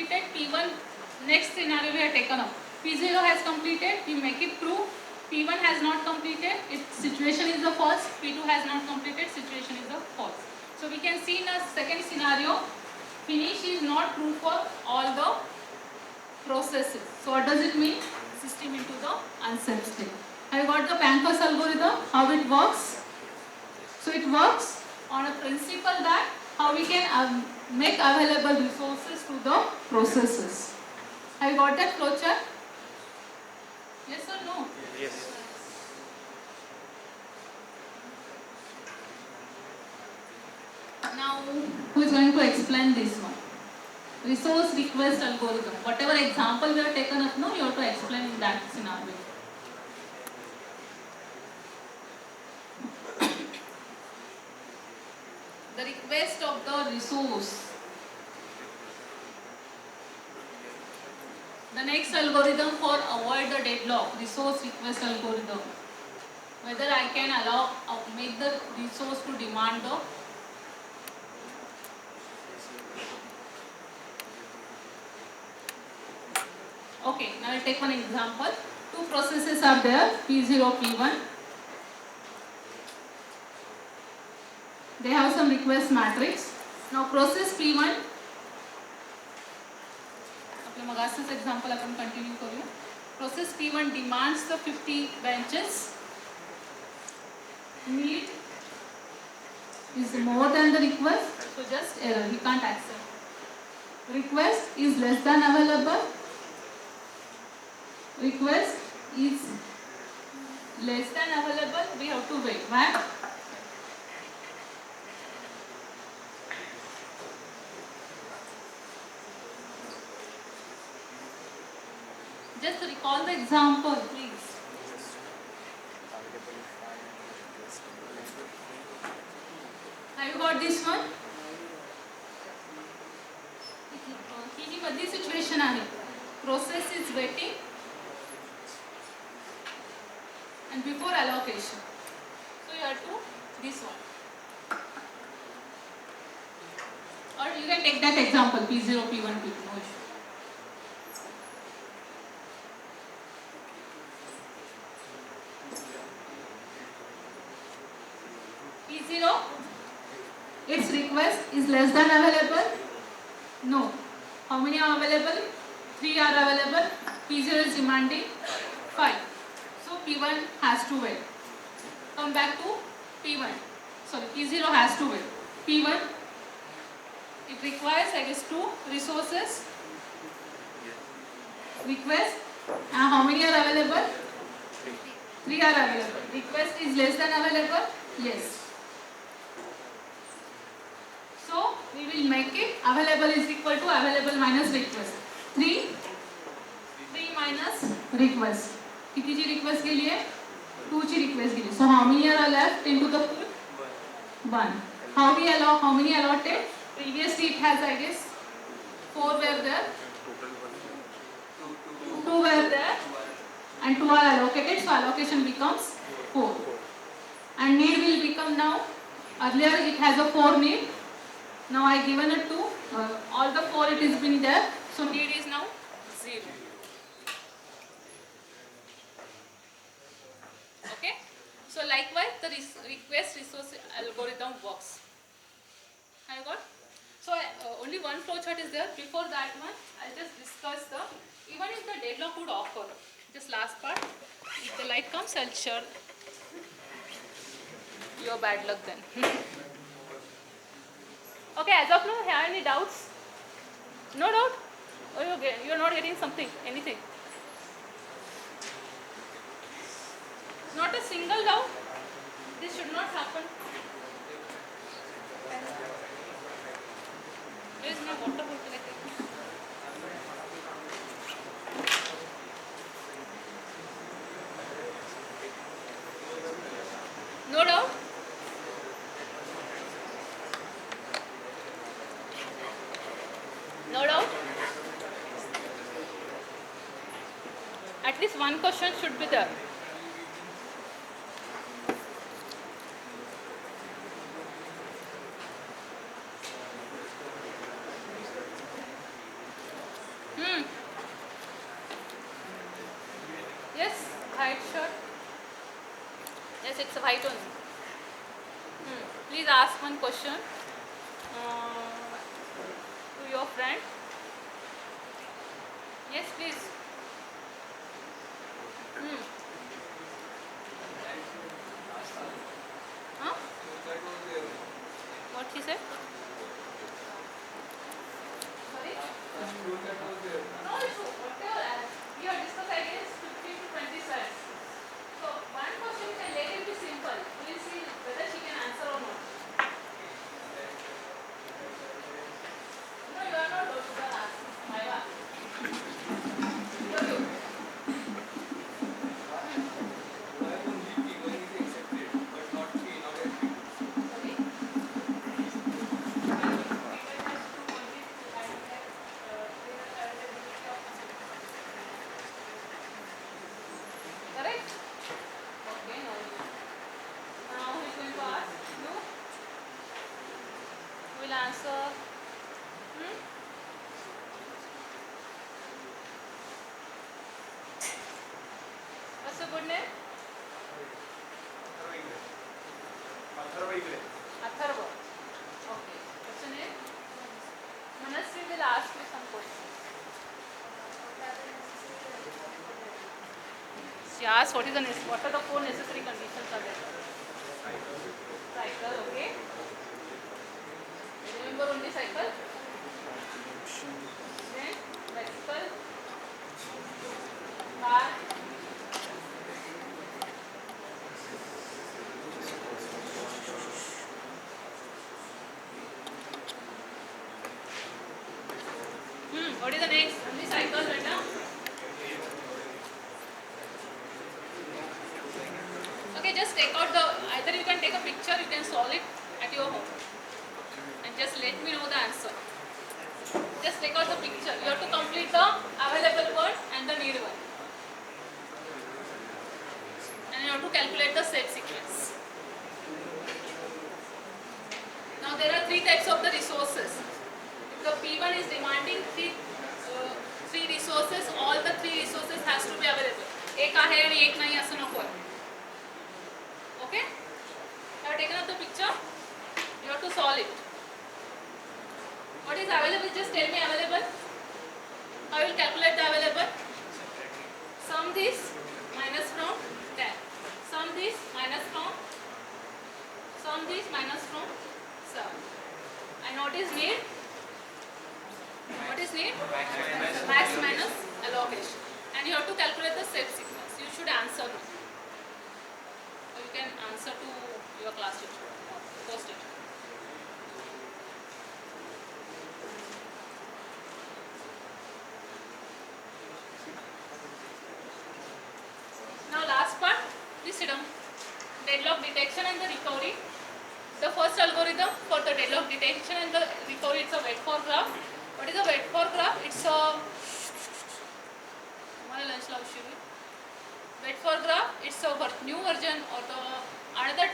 completed, P1, next scenario we have taken up. P0 has completed, we make it true. P1 has not completed, its situation is a false. P2 has not completed, situation is a false. So we can see in a second scenario, finish is not true for all the processes. So what does it mean? System into the unsafe state. Have you got the Pankhurst algorithm? How it works? So it works on a principle that how we can make available resources to the processes. Have you got that flowchart? Yes or no? Yes. Now, who is going to explain this one? Resource request algorithm. Whatever example we have taken up now, you have to explain in that scenario. The request of the resource. The next algorithm for avoid the deadlock, resource request algorithm. Whether I can allow make the resource to demand the okay, now I'll take one example. Two processes are there, P0, P1. They have some request matrix. Now process P1, आपल्या मगाचंच example आपण continue करूया. Process P1 demands the 50 benches. Need is more than the request, so just error, he can't accept. Request is less than available. Request is less than available, we have to wait. Why? Just recall the example, please. Have you got this one? ही जी मधली situation आहे. Process is waiting and before allocation. So you have to this one. Or you can take that example P0, P1, P2. No issue. P0, its request is less than available? No. How many are available? 3 are available. P0 is demanding 5. So P1 has to wait. Come back to P1. Sorry, P0 has to wait. P1, it requires, I guess, 2 resources. Request. And how many are available? 3 are available. Request is less than available? Yes. So we will make it available is equal to available minus request. 3 minus request. किती ची request गेली आहे? 2 ची request गेली. So how many are left into the pool? 1. How many allotted? Previously it has, I guess, 4 were there. 2 were there and 2 are allocated. So allocation becomes 4. And need will become now, earlier it has a 4 need. Now I given it to all the 4 it is been there. So need is now 0. Okay. So likewise the request resource algorithm works. Have you got? So only one flowchart is there. Before that one, I'll just discuss the even if the deadlock would occur. Just last part. If the light comes, I'll share your bad luck then. Okay, as of now, have any doubts? No doubt? Or you're not getting something, anything? Not a single doubt? This should not happen. Where is my water bottle? No doubt? No doubt? At least one question should be there. right or no? Please ask one question to your friend. Yes, please. Huh? What he said? Sorry? No issue. Whatever. We have discussed ideas 15 to 20 cents. So one question can let it be simple. We'll see whether she can answer or not. No, you are not. You are asking. Maiva. You. Sorry? Correct? Okay, no. Now who is going to ask? You? Who will answer? What's your good name? Atharva. Okay. What's your name? Manasri will ask you some questions. She asked what are the 4 necessary conditions are there? Cycle, okay. Remember only cycle? Then bicycle, car, what is the next? Only cycle, beta. Okay, just take out either you can take a picture, you can solve it at your home. And just let me know the answer. Just take out the picture. You have to complete the available one and the need one. And you have to calculate the step sequence. Now there are 3 types of the resources. If the P1 is demanding 3 resources, all the 3 resources has to be available. एक आहे आणि एक नाही असं नको आहे. Okay? I have taken up the picture. You have to solve it. What is available? Just tell me available. I will calculate the available. Sum this minus from 10. Sum this minus from. Sum this minus from 7. And what is need? What is need? Max minus allocation. And you have to calculate the step sequence. You should answer me. So you can answer to your class teacher. Post it. Now last part, please sit down. Deadlock detection and the recovery. The first algorithm for the deadlock detection and the recovery, it's a wait for graph. What is a wait for graph? It's a wait for graph. It's a new version or the another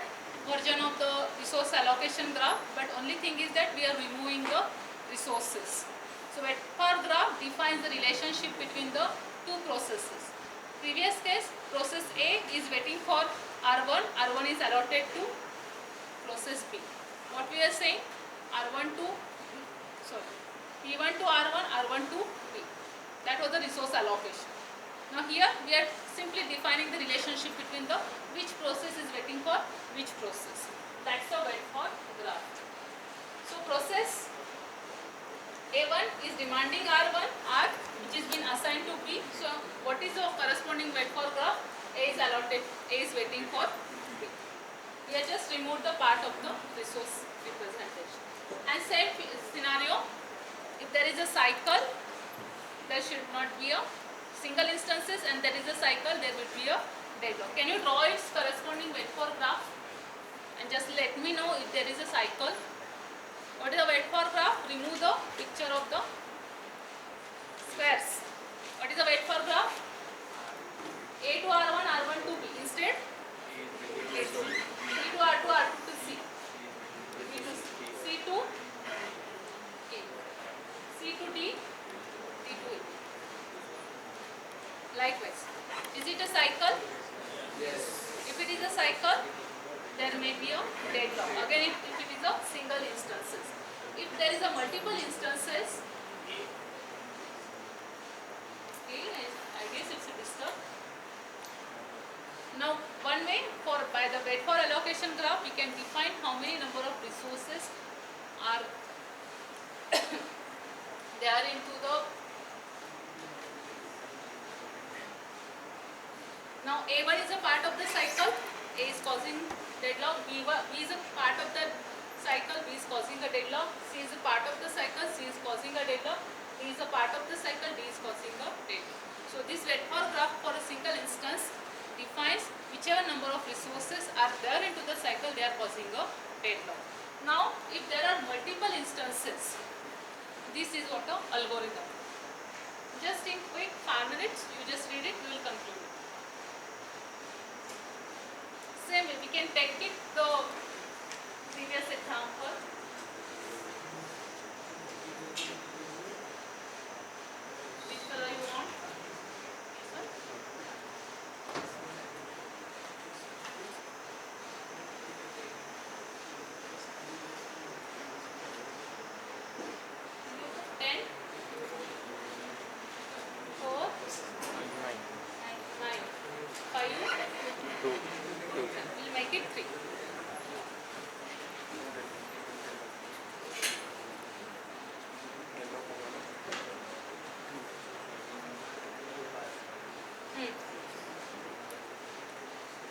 version of the resource allocation graph, but only thing is that we are removing the resources. So wait for graph defines the relationship between the 2 processes. Previous case, process A is waiting for R1, R1 is allotted to process B. What we are saying? P1 to R1, R1 to B. That was the resource allocation. Now here we are simply defining the relationship between the which process is waiting for which process. That's the wait for graph. So process A1 is demanding R1, R which is been assigned to B. So what is the corresponding wait for graph? A is allotted, A is waiting for B. We have just removed the part of the resource representation. And same scenario, if there is a cycle, there should not be a single instances, and there is a cycle, there will be a deadlock. Can you draw its corresponding wait for graph? And just let me know if there is a cycle. What is the wait for graph? Remove the picture of the squares. What is the wait for graph? A to R1, R1 to B. Instead, A to B. C to R2, R2 to C. B to C to A. C to D, D to A. Likewise. Is it a cycle? Yes. If it is a cycle, can be a deadlock. Again, if it is a single instances. If there is a multiple instances, okay, I guess it's a disturb. Now, one way by the wait for allocation graph, we can define how many number of resources are there into the. Now, A1 is a part of the cycle. A is causing deadlock. B is a part of the cycle. B is causing a deadlock. C is a part of the cycle. C is causing a deadlock. D is a part of the cycle. D is causing a deadlock. So, this wait for graph for a single instance defines whichever number of resources are there into the cycle, they are causing a deadlock. Now, if there are multiple instances, this is what the algorithm. Just in quick 5 minutes, you just read it, we will conclude. Same way, we can take it the previous example. Which color you want? This one. Ten, 4, 9, 5. We'll make it 3.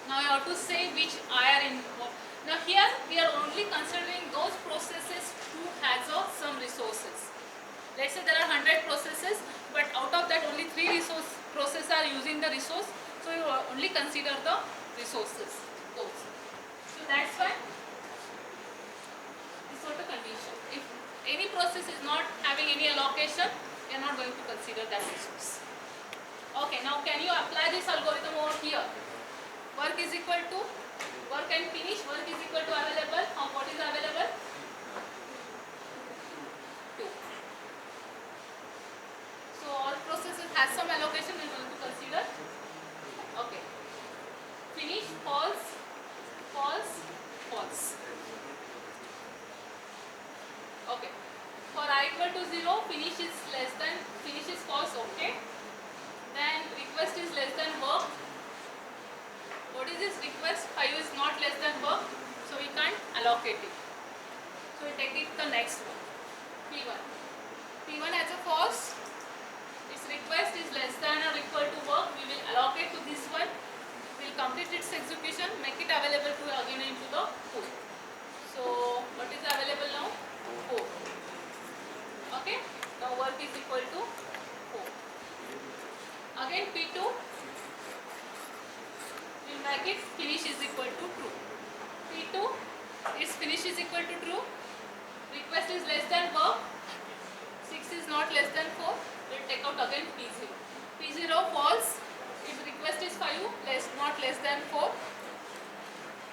Now you have to say which I are involved. Now here we are only considering those processes who has some resources. Let's say there are 100 processes, but out of that only 3 processes are using the resource. So you only consider the resources, those. So that's why this sort of condition. If any process is not having any allocation, we are not going to consider that resource. Okay, now can you apply this algorithm over here? Work is equal to work and finish. Work is equal to available. What is available? 2. So all processes has some allocation we are going to consider. Okay. Finish, false, false, false. Okay. For I equal to 0, finish is false, okay. Then request is less than work. What is this request? 5 is not less than work, so we can't allocate it. So we take it the next one. P1. P1 has a false. Its request is less than or equal to work. We will allocate to this one. We will complete its execution, make it available to again into the pool. So what is available now? 4. Okay. Now work is equal to 4. Again P2. We will make it finish is equal to true. P2, its finish is equal to true. Request is less than work. 6 is not less than 4. We will take out again P0. P0 false. If request is 5, not less than 4.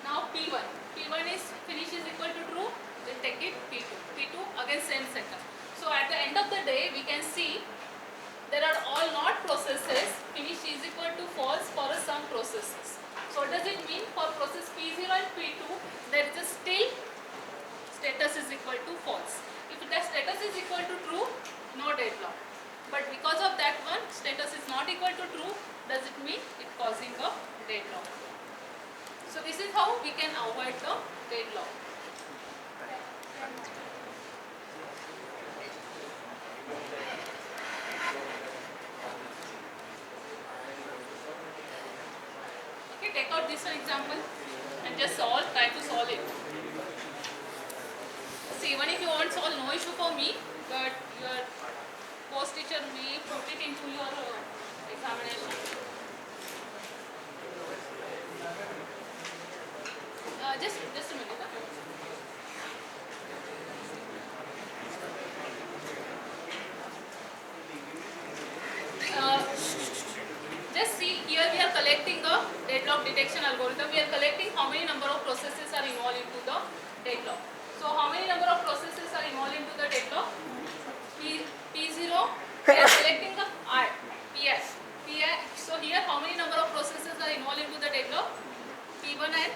Now P1. P1 is finish is equal to true. We will take it P2. P2 again same setup. So at the end of the day, we can see there are all not processes. Finish is equal to false for some processes. So what does it mean? For process P0 and P2, there is a still status is equal to false. If the status is equal to true, no deadlock. But because of that one, status is not equal to true, does it mean it causing a deadlock? So this is how we can avoid the deadlock. Okay, take out this one example and just try to solve it. See, even if you want to solve, no issue for me, but your course teacher may put it into your examination. Just a minute. Just see, here we are collecting a deadlock detection algorithm. We are collecting how many number of processes are involved into the deadlock. So how many number of processes are involved into the deadlock? P0, we are selecting the PS. So here how many number of processes are involved into the deadlock? P1 and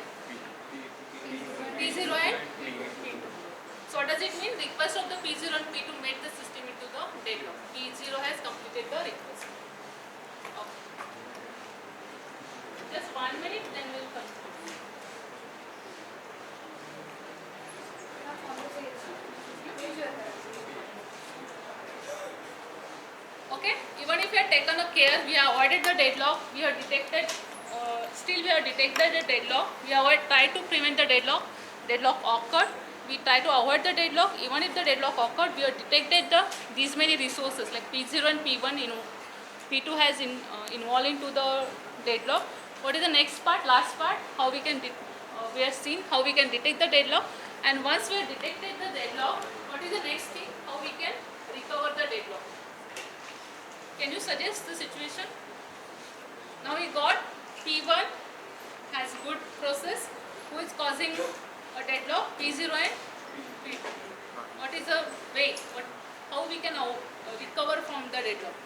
what does it mean? Request of the P0 and P2 made the system into the deadlock. P0 has completed the request. Okay. Just 1 minute, then we will conclude. Okay, even if we have taken a care, we have avoided the deadlock, we have detected, still we have detected the deadlock, we have tried to prevent the deadlock occurred, we try to avoid the deadlock, even if the deadlock occurred, we have detected these many resources like P0 and P1, P2 has involved into the deadlock. What is the next part, last part, how we can, we have seen how we can detect the deadlock, and once we have detected the deadlock, what is the next thing, how we can recover the deadlock. Can you suggest the situation? Now we got P1 has good process who is causing a deadlock, P0 and P2. What is the way, how we can recover from the deadlock?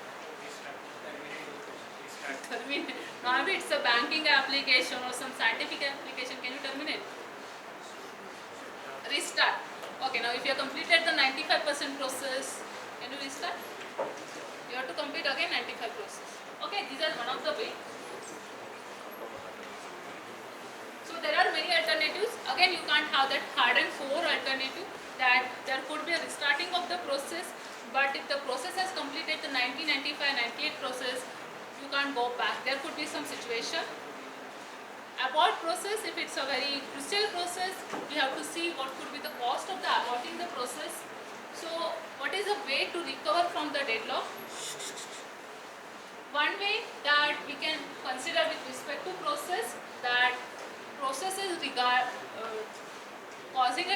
Terminate. Now it's a banking application or some scientific application, can you terminate? Restart. Okay, now if you have completed the 95% process, can you restart? You have to complete again 95 process. Okay, these are one of the way. So there are many alternatives. Again, you can't have that hard and core alternative that there could be a restarting of the process, but if the process has completed the 90, 95, 98 process, you can't go back. There could be some situation. Abort process, if it's a very crucial process, we have to see what could be the cost of the aborting the process. So what is the way to recover from the deadlock? One way that we can consider with respect to process,